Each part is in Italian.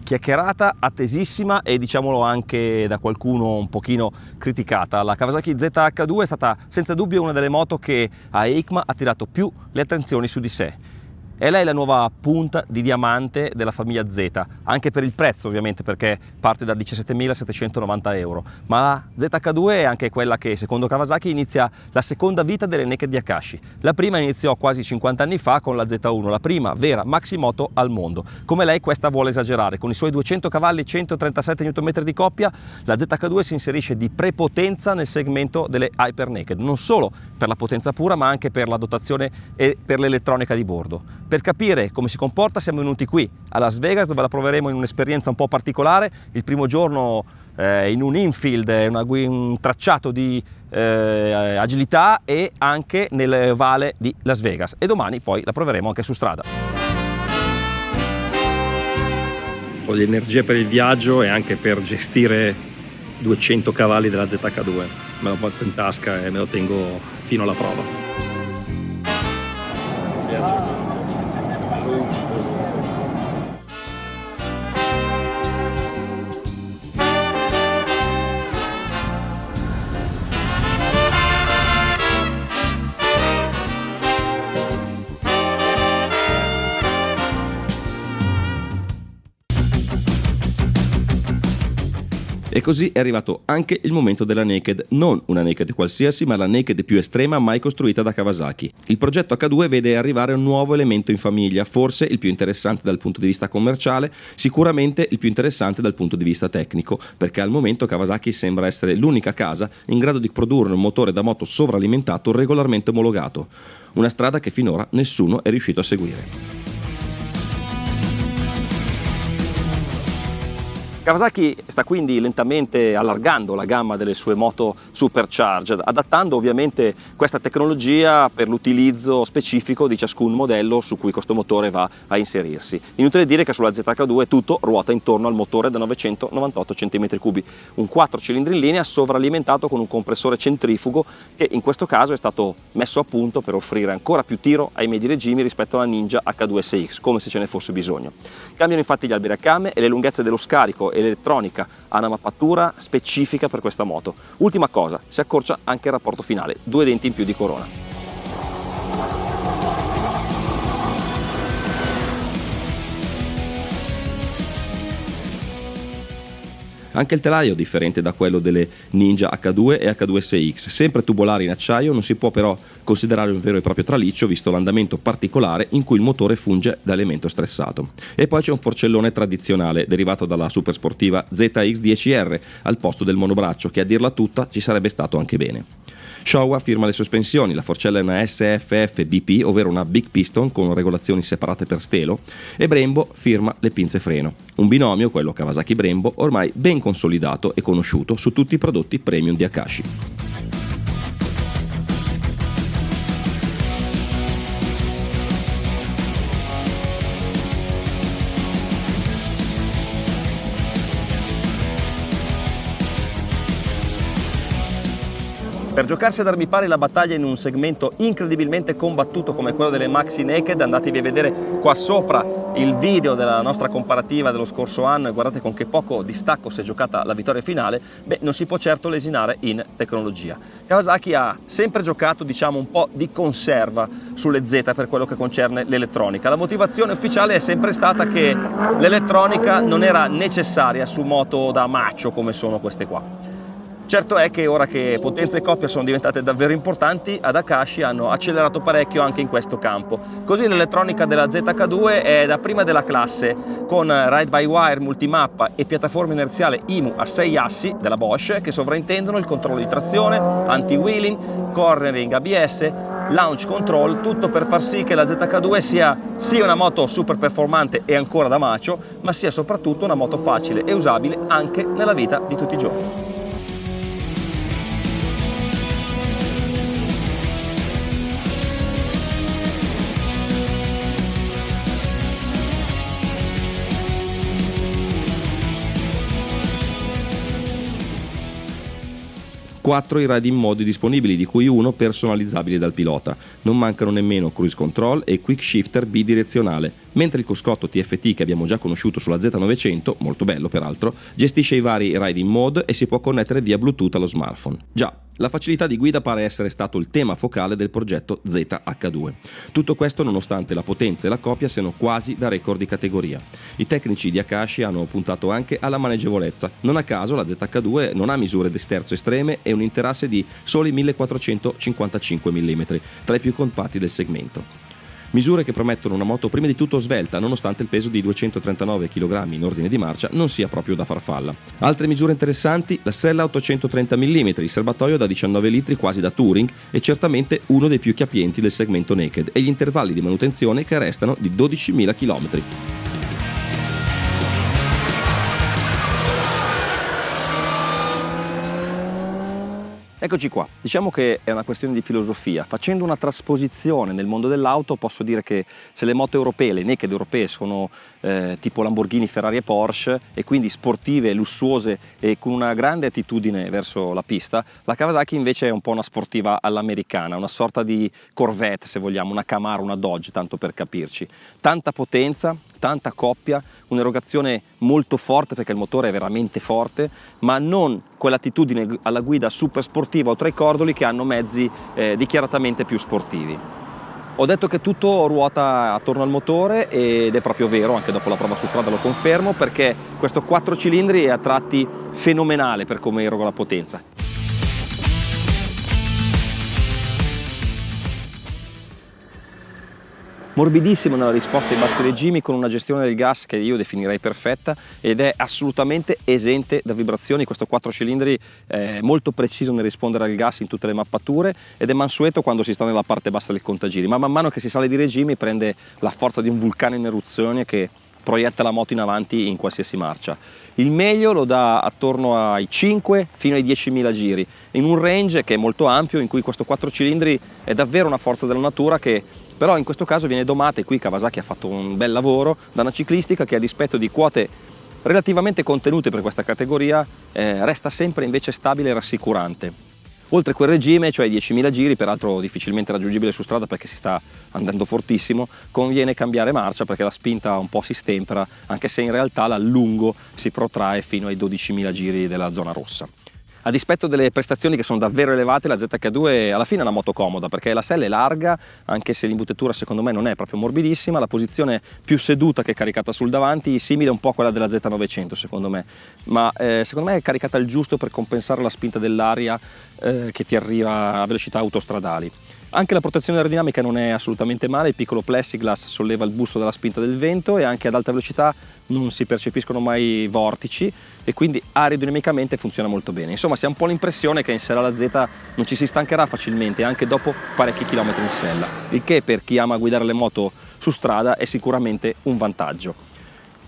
chiacchierata, attesissima e diciamolo anche da qualcuno un pochino criticata. La Kawasaki ZH2 è stata senza dubbio una delle moto che a EICMA ha tirato più le attenzioni su di sé. E lei è la nuova punta di diamante della famiglia Z, anche per il prezzo ovviamente, perché parte da 17.790 euro, ma la ZH2 è anche quella che secondo Kawasaki inizia la seconda vita delle Naked di Akashi. La prima iniziò quasi 50 anni fa con la Z1, la prima vera maximoto al mondo. Come lei questa vuole esagerare, con i suoi 200 cavalli e 137 Nm di coppia, la ZH2 si inserisce di prepotenza nel segmento delle Hyper Naked, non solo per la potenza pura ma anche per la dotazione e per l'elettronica di bordo. Per capire come si comporta siamo venuti qui a Las Vegas, dove la proveremo in un'esperienza un po' particolare. Il primo giorno in un infield, un tracciato di agilità e anche nel vale di Las Vegas, e domani poi la proveremo anche su strada. Ho l'energia per il viaggio e anche per gestire 200 cavalli della ZH2. Me lo porto in tasca e me lo tengo fino alla prova. E così è arrivato anche il momento della Naked, non una Naked qualsiasi, ma la Naked più estrema mai costruita da Kawasaki. Il progetto H2 vede arrivare un nuovo elemento in famiglia, forse il più interessante dal punto di vista commerciale, sicuramente il più interessante dal punto di vista tecnico, perché al momento Kawasaki sembra essere l'unica casa in grado di produrre un motore da moto sovralimentato regolarmente omologato, una strada che finora nessuno è riuscito a seguire. Kawasaki sta quindi lentamente allargando la gamma delle sue moto supercharged, adattando ovviamente questa tecnologia per l'utilizzo specifico di ciascun modello su cui questo motore va a inserirsi. Inutile dire che sulla ZH2 tutto ruota intorno al motore da 998 cm3, un 4 cilindri in linea sovralimentato con un compressore centrifugo che in questo caso è stato messo a punto per offrire ancora più tiro ai medi regimi rispetto alla Ninja H2SX, come se ce ne fosse bisogno. Cambiano infatti gli alberi a camme e le lunghezze dello scarico e l'elettronica ha una mappatura specifica per questa moto. Ultima cosa, si accorcia anche il rapporto finale, 2 denti in più di corona. Anche il telaio, differente da quello delle Ninja H2 e H2SX, sempre tubolare in acciaio, non si può però considerare un vero e proprio traliccio visto l'andamento particolare in cui il motore funge da elemento stressato. E poi c'è un forcellone tradizionale derivato dalla supersportiva ZX10R al posto del monobraccio, che a dirla tutta ci sarebbe stato anche bene. Showa firma le sospensioni, la forcella è una SFF BP, ovvero una Big Piston con regolazioni separate per stelo, e Brembo firma le pinze freno. Un binomio, quello Kawasaki-Brembo, ormai ben consolidato e conosciuto su tutti i prodotti premium di Akashi. Per giocarsi ad armi pari la battaglia in un segmento incredibilmente combattuto come quello delle Maxi Naked, andatevi a vedere qua sopra il video della nostra comparativa dello scorso anno e guardate con che poco distacco si è giocata la vittoria finale. Non si può certo lesinare in tecnologia. Kawasaki ha sempre giocato, diciamo, un po' di conserva sulle Z per quello che concerne l'elettronica. La motivazione ufficiale è sempre stata che l'elettronica non era necessaria su moto da macho come sono queste qua. Certo è che ora che potenza e coppia sono diventate davvero importanti, ad Akashi hanno accelerato parecchio anche in questo campo. Così l'elettronica della ZH2 è da prima della classe, con ride-by-wire multimappa e piattaforma inerziale IMU a 6 assi della Bosch che sovraintendono il controllo di trazione, anti-wheeling, cornering ABS, launch control, tutto per far sì che la ZH2 sia una moto super performante e ancora da macio, ma sia soprattutto una moto facile e usabile anche nella vita di tutti i giorni. Quattro i riding modi disponibili, di cui uno personalizzabile dal pilota. Non mancano nemmeno cruise control e quick shifter bidirezionale, mentre il cruscotto TFT che abbiamo già conosciuto sulla Z900, molto bello peraltro, gestisce i vari riding mode e si può connettere via Bluetooth allo smartphone. Già, la facilità di guida pare essere stato il tema focale del progetto ZH2. Tutto questo nonostante la potenza e la copia siano quasi da record di categoria. I tecnici di Akashi hanno puntato anche alla maneggevolezza. Non a caso la ZH2 non ha misure di sterzo estreme e un interasse di soli 1455 mm, tra i più compatti del segmento. Misure che promettono una moto prima di tutto svelta, nonostante il peso di 239 kg in ordine di marcia non sia proprio da farfalla. Altre misure interessanti: la sella 830 mm, il serbatoio da 19 litri quasi da touring e certamente uno dei più capienti del segmento naked, e gli intervalli di manutenzione che restano di 12.000 km. Eccoci qua, diciamo che è una questione di filosofia. Facendo una trasposizione nel mondo dell'auto posso dire che se le moto europee, le naked europee sono tipo Lamborghini, Ferrari e Porsche, e quindi sportive, lussuose e con una grande attitudine verso la pista, la Kawasaki invece è un po' una sportiva all'americana, una sorta di Corvette se vogliamo, una Camaro, una Dodge, tanto per capirci. Tanta potenza, tanta coppia, un'erogazione molto forte perché il motore è veramente forte, ma non quell'attitudine alla guida super sportiva o tra i cordoli che hanno mezzi dichiaratamente più sportivi. Ho detto che tutto ruota attorno al motore ed è proprio vero, anche dopo la prova su strada lo confermo, perché questo 4 cilindri è a tratti fenomenale per come eroga la potenza. Morbidissimo nella risposta ai bassi regimi, con una gestione del gas che io definirei perfetta, ed è assolutamente esente da vibrazioni. Questo 4 cilindri è molto preciso nel rispondere al gas in tutte le mappature ed è mansueto quando si sta nella parte bassa del contagiri, ma man mano che si sale di regimi prende la forza di un vulcano in eruzione che proietta la moto in avanti in qualsiasi marcia. Il meglio lo dà attorno ai 5 fino ai 10.000 giri, in un range che è molto ampio, in cui questo 4 cilindri è davvero una forza della natura che però in questo caso viene domata, e qui Kawasaki ha fatto un bel lavoro, da una ciclistica che a dispetto di quote relativamente contenute per questa categoria resta sempre invece stabile e rassicurante. Oltre quel regime, cioè 10.000 giri, peraltro difficilmente raggiungibile su strada perché si sta andando fortissimo, conviene cambiare marcia perché la spinta un po' si stempera, anche se in realtà l'allungo si protrae fino ai 12.000 giri della zona rossa. A dispetto delle prestazioni che sono davvero elevate, la ZH2 alla fine è una moto comoda perché la sella è larga, anche se l'imbuttitura secondo me non è proprio morbidissima, la posizione più seduta che caricata sul davanti, simile un po' a quella della Z900 secondo me, ma secondo me è caricata al giusto per compensare la spinta dell'aria che ti arriva a velocità autostradali. Anche la protezione aerodinamica non è assolutamente male, il piccolo plexiglass solleva il busto dalla spinta del vento e anche ad alta velocità non si percepiscono mai vortici e quindi aerodinamicamente funziona molto bene. Insomma, si ha un po' l'impressione che in sella la Z non ci si stancherà facilmente anche dopo parecchi chilometri in sella, il che per chi ama guidare le moto su strada è sicuramente un vantaggio.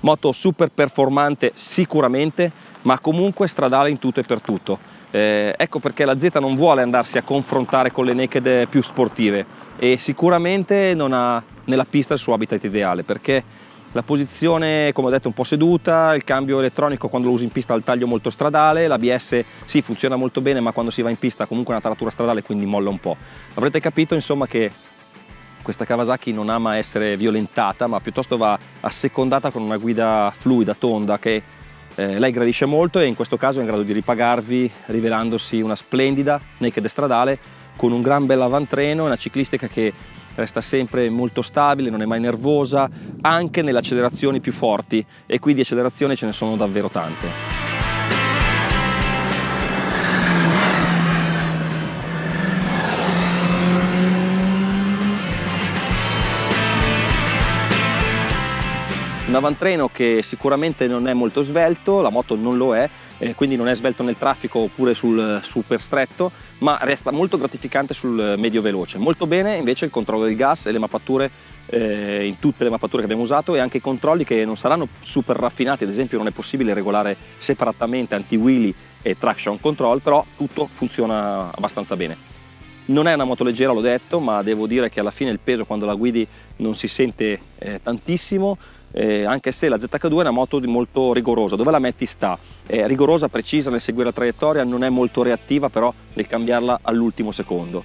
Moto super performante sicuramente, ma comunque stradale in tutto e per tutto. Ecco perché la Z non vuole andarsi a confrontare con le naked più sportive e sicuramente non ha nella pista il suo habitat ideale, perché la posizione, come ho detto, un po' seduta, il cambio elettronico quando lo usi in pista ha il taglio molto stradale, l'ABS sì funziona molto bene, ma quando si va in pista comunque è una taratura stradale, quindi molla un po'. Avrete capito insomma che questa Kawasaki non ama essere violentata, ma piuttosto va assecondata con una guida fluida, tonda, che lei gradisce molto e in questo caso è in grado di ripagarvi rivelandosi una splendida naked stradale con un gran bel avantreno e una ciclistica che resta sempre molto stabile, non è mai nervosa, anche nelle accelerazioni più forti, e qui di accelerazioni ce ne sono davvero tante. Un avantreno che sicuramente non è molto svelto, la moto non lo è, quindi non è svelto nel traffico oppure sul super stretto, ma resta molto gratificante sul medio veloce. Molto bene invece il controllo del gas e le mappature in tutte le mappature che abbiamo usato, e anche i controlli che non saranno super raffinati, ad esempio non è possibile regolare separatamente anti-wheelie e traction control, però tutto funziona abbastanza bene. Non è una moto leggera, l'ho detto, ma devo dire che alla fine il peso quando la guidi non si sente tantissimo, anche se la ZH2 è una moto molto rigorosa, dove la metti sta, è rigorosa, precisa nel seguire la traiettoria, non è molto reattiva però nel cambiarla all'ultimo secondo.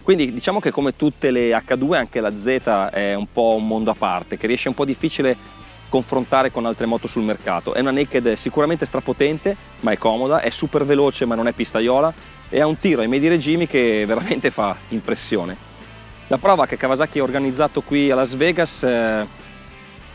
Quindi diciamo che come tutte le H2 anche la Z è un po' un mondo a parte, che riesce un po' difficile confrontare con altre moto sul mercato. È una naked sicuramente strapotente, ma è comoda, è super veloce ma non è pistaiola e ha un tiro ai medi regimi che veramente fa impressione. La prova che Kawasaki ha organizzato qui a Las Vegas è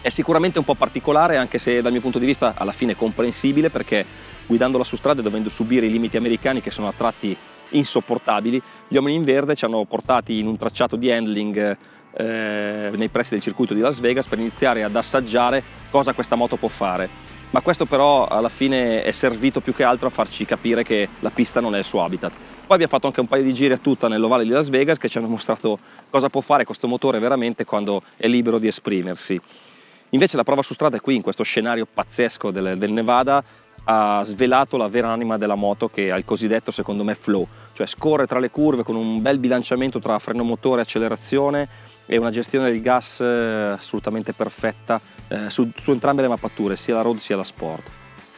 sicuramente un po' particolare, anche se dal mio punto di vista alla fine è comprensibile, perché guidandola su strada e dovendo subire i limiti americani che sono a tratti insopportabili, gli uomini in verde ci hanno portati in un tracciato di handling nei pressi del circuito di Las Vegas per iniziare ad assaggiare cosa questa moto può fare. Ma questo però alla fine è servito più che altro a farci capire che la pista non è il suo habitat. Poi abbiamo fatto anche un paio di giri a tutta nell'ovale di Las Vegas che ci hanno mostrato cosa può fare questo motore veramente quando è libero di esprimersi. Invece la prova su strada qui, in questo scenario pazzesco del Nevada, ha svelato la vera anima della moto, che ha il cosiddetto, secondo me, flow, cioè scorre tra le curve con un bel bilanciamento tra freno motore e accelerazione e una gestione del gas assolutamente perfetta su entrambe le mappature, sia la road sia la sport.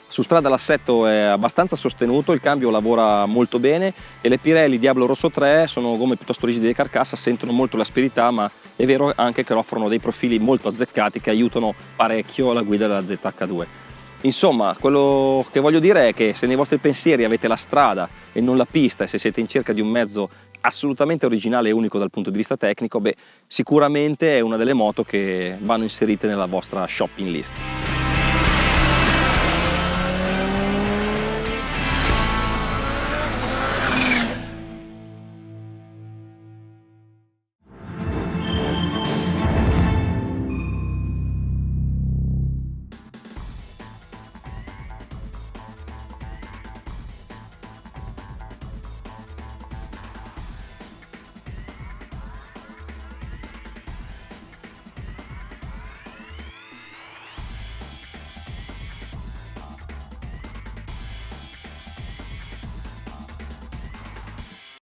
Su strada l'assetto è abbastanza sostenuto, il cambio lavora molto bene e le Pirelli Diablo Rosso 3 sono gomme piuttosto rigide di carcassa, sentono molto l'asperità, ma è vero anche che offrono dei profili molto azzeccati che aiutano parecchio la guida della ZH2. Insomma, quello che voglio dire è che se nei vostri pensieri avete la strada e non la pista, e se siete in cerca di un mezzo assolutamente originale e unico dal punto di vista tecnico, beh, sicuramente è una delle moto che vanno inserite nella vostra shopping list.